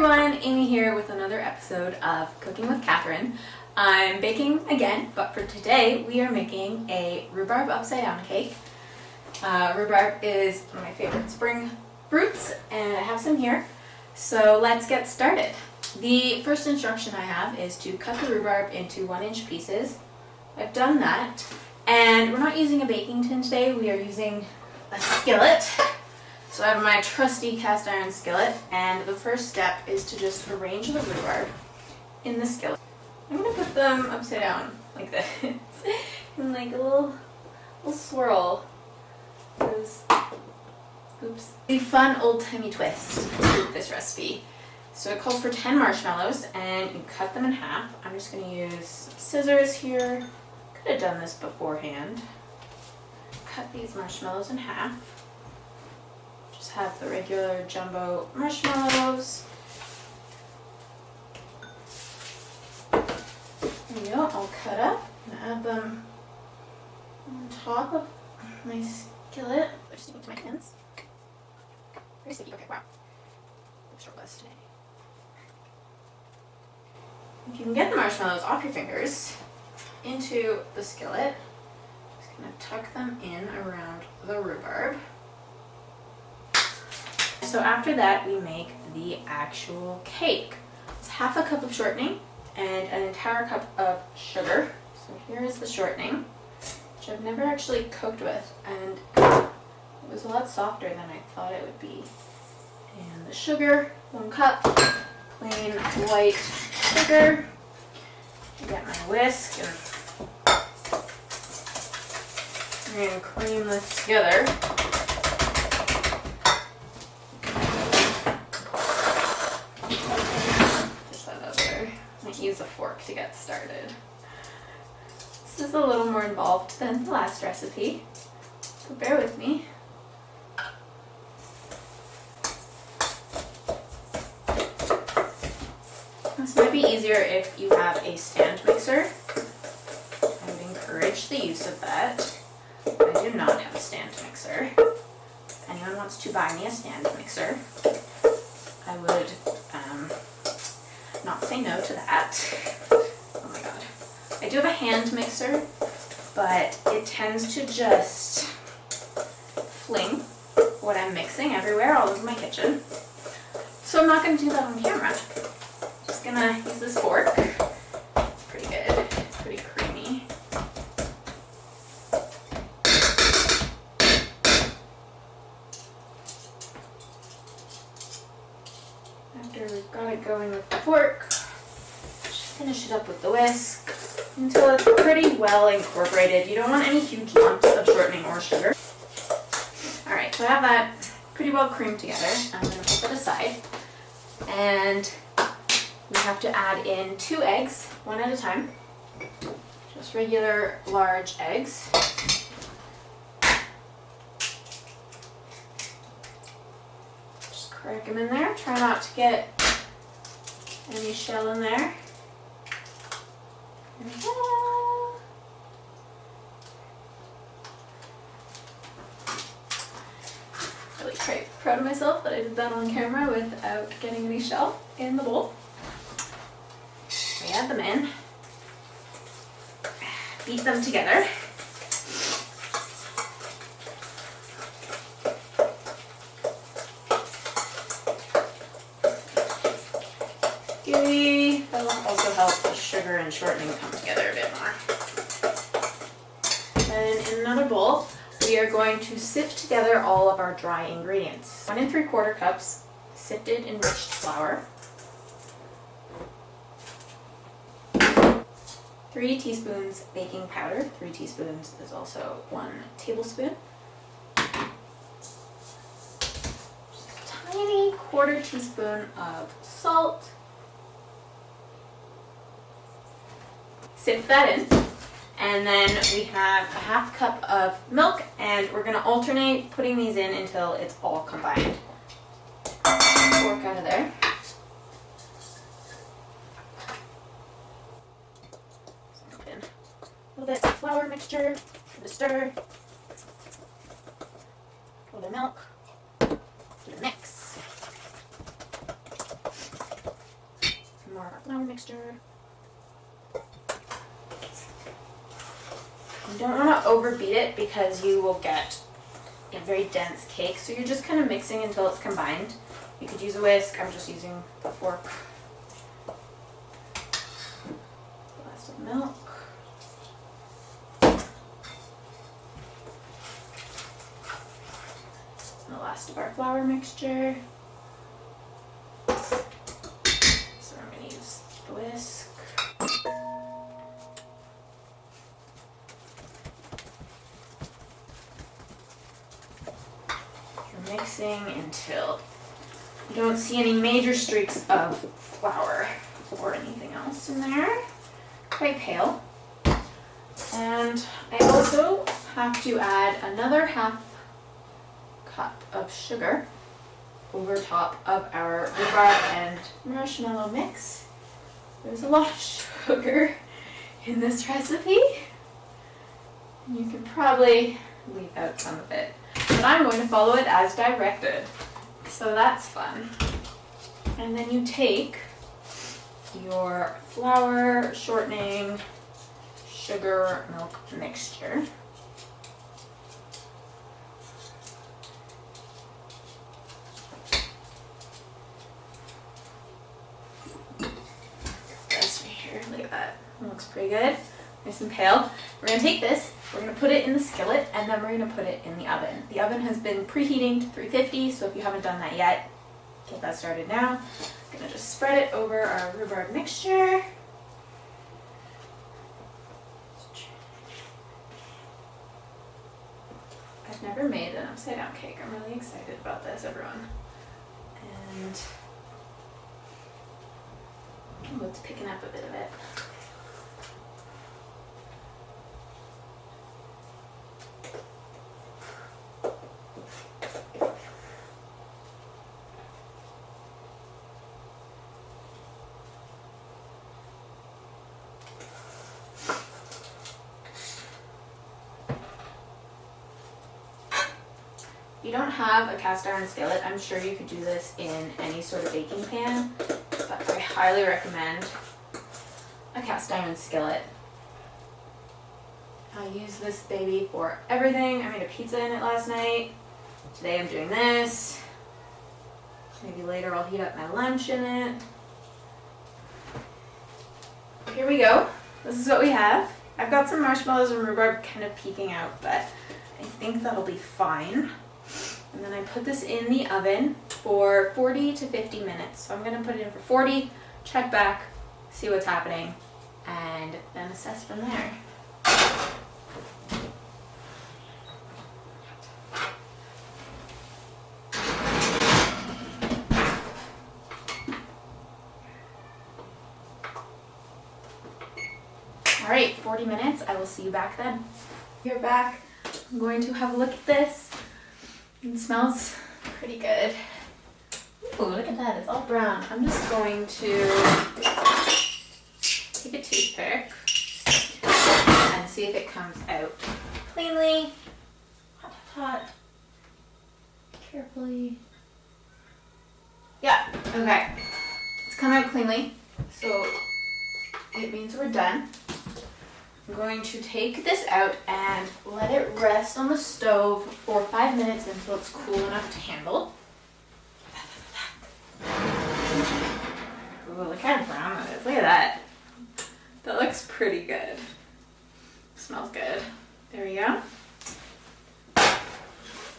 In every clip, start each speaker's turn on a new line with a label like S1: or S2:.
S1: everyone, Amy here with another episode of Cooking with Catherine. I'm baking again, but for today we are making a rhubarb upside-down cake. Rhubarb is one of my favorite spring fruits, and I have some here. So let's get started. The first instruction I have is to cut the rhubarb into 1-inch pieces. I've done that, and we're not using a baking tin today, we are using a skillet. So I have my trusty cast iron skillet, and the first step is to just arrange the rhubarb in the skillet. I'm going to put them upside down like this, in like a little swirl. Oops. A fun old-timey twist to this recipe. So it calls for 10 marshmallows, and you cut them in half. I'm just going to use scissors here. Could have done this beforehand. Cut these marshmallows in half. Just have the regular jumbo marshmallows. There we go, all cut up. I'm gonna add them on top of my skillet. I'm just sticking to my hands. Very sticky. Okay, wow. Short list today. If you can get the marshmallows off your fingers into the skillet, I'm just gonna tuck them in around the rhubarb. So after that, we make the actual cake. It's half a cup of shortening and an entire cup of sugar. So here is the shortening, which I've never actually cooked with, and it was a lot softer than I thought it would be. And the sugar, 1 cup, plain white sugar. Get my whisk and cream this together. Use a fork to get started. This is a little more involved than the last recipe, so bear with me. This might be easier if you have a stand mixer. I would encourage the use of that. I do not have a stand mixer. If anyone wants to buy me a stand mixer, I would not say no to that. Oh my god. I do have a hand mixer, but it tends to just fling what I'm mixing everywhere all over my kitchen. So I'm not going to do that on camera. Just going to use this fork. It's pretty good. It's pretty creamy. After we've got it going with the fork, just finish it up with the whisk until it's pretty well incorporated. You don't want any huge lumps of shortening or sugar. Alright, so I have that pretty well creamed together. I'm going to put that aside. And we have to add in 2 eggs, 1 at a time. Just regular large eggs. Crack them in there. Try not to get any shell in there. There we go. Really quite proud of myself that I did that on camera without getting any shell in the bowl. We add them in. Beat them together. That will also help the sugar and shortening come together a bit more. And in another bowl, we are going to sift together all of our dry ingredients. 1 3/4 cups sifted enriched flour, 3 teaspoons baking powder. 3 teaspoons is also 1 tablespoon. Just a tiny 1/4 teaspoon of salt. Sift that in, and then we have a 1/2 cup of milk, and we're going to alternate putting these in until it's all combined. Fork out of there. So put in a little bit of flour mixture for the stir, a little bit of milk, do the mix. flour mixture. You don't want to overbeat it because you will get a very dense cake, so you're just kind of mixing until it's combined. You could use a whisk, I'm just using the fork. Glass of milk. The last of our flour mixture. So I'm going to use the whisk. You're mixing until you don't see any major streaks of flour or anything else in there. Quite pale. And I also have to add another half cup of sugar over top of our rhubarb and marshmallow mix. There's a lot of sugar in this recipe. You can probably leave out some of it, but I'm going to follow it as directed. So that's fun. And then you take your flour, shortening, sugar, milk mixture. Look at that. It looks pretty good. Nice and pale. We're going to take this, we're going to put it in the skillet, and then we're going to put it in the oven. The oven has been preheating to 350, so if you haven't done that yet, get that started now. I'm going to just spread it over our rhubarb mixture. I've never made an upside down cake. I'm really excited about this, everyone. And oh, it's picking up a bit of it. If you don't have a cast iron skillet, I'm sure you could do this in any sort of baking pan, but I highly recommend a cast iron skillet. I use this baby for everything. I made a pizza in it last night. Today I'm doing this. Maybe later I'll heat up my lunch in it. Here we go. This is what we have. I've got some marshmallows and rhubarb kind of peeking out, but I think that'll be fine. And then I put this in the oven for 40 to 50 minutes. So I'm going to put it in for 40, check back, see what's happening, and then assess from there. All right, 40 minutes. I will see you back then. You're back. I'm going to have a look at this. It smells pretty good. Ooh, look at that. It's all brown. I'm just going to take a toothpick and see if it comes out cleanly. Hot, hot, hot. Carefully. Yeah, okay. It's come out cleanly, so it means we're done. I'm going to take this out and let it rest on the stove for 5 minutes until it's cool enough to handle. Ooh, look how brown that is. Look at that. That looks pretty good. Smells good. There we go. I'm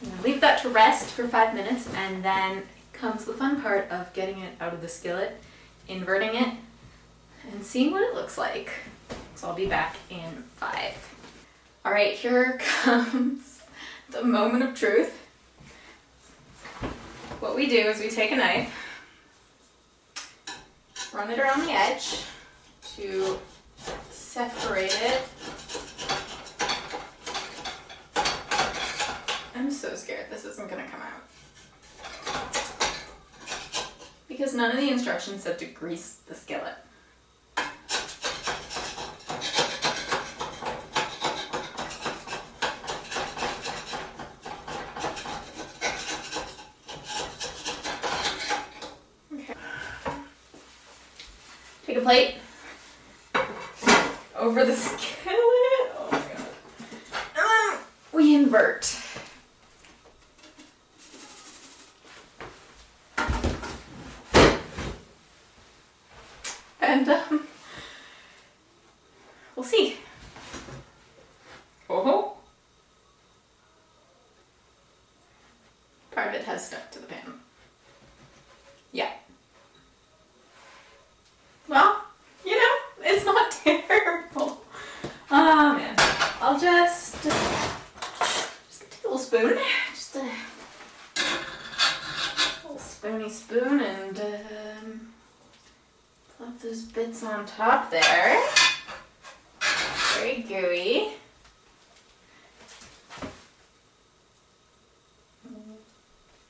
S1: going to leave that to rest for 5 minutes, and then comes the fun part of getting it out of the skillet, inverting it, and seeing what it looks like. So I'll be back in 5. All right, here comes the moment of truth. What we do is we take a knife, run it around the edge to separate it. I'm so scared this isn't gonna come out, because none of the instructions said to grease the skillet. Take a plate over the skillet. Oh my god. And then we invert. And we'll see. Oh, part of it has stuck to the pan. Yeah. Well, you know, it's not terrible. Oh man, I'll just a tablespoon, just a little spoony spoon, and plop those bits on top there. Very gooey.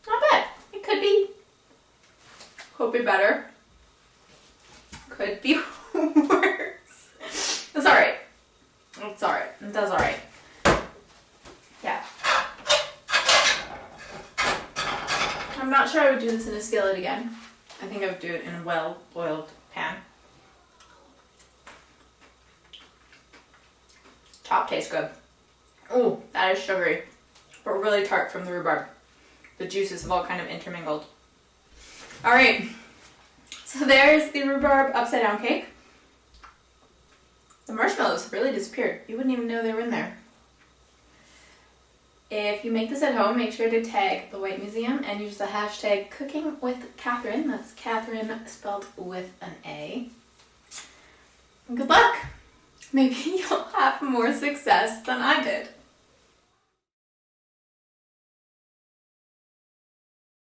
S1: Not bad. It could be. Could be better. Could be worse. It's alright. It's alright. It does alright. Yeah. I'm not sure I would do this in a skillet again. I think I would do it in a well-oiled pan. Top tastes good. Oh, that is sugary, but really tart from the rhubarb. The juices have all kind of intermingled. Alright, so there's the rhubarb upside-down cake. The marshmallows really disappeared. You wouldn't even know they were in there. If you make this at home, make sure to tag the Whyte Museum and use the hashtag cooking with Catharine. That's Catharine spelled with an A. Good luck! Maybe you'll have more success than I did.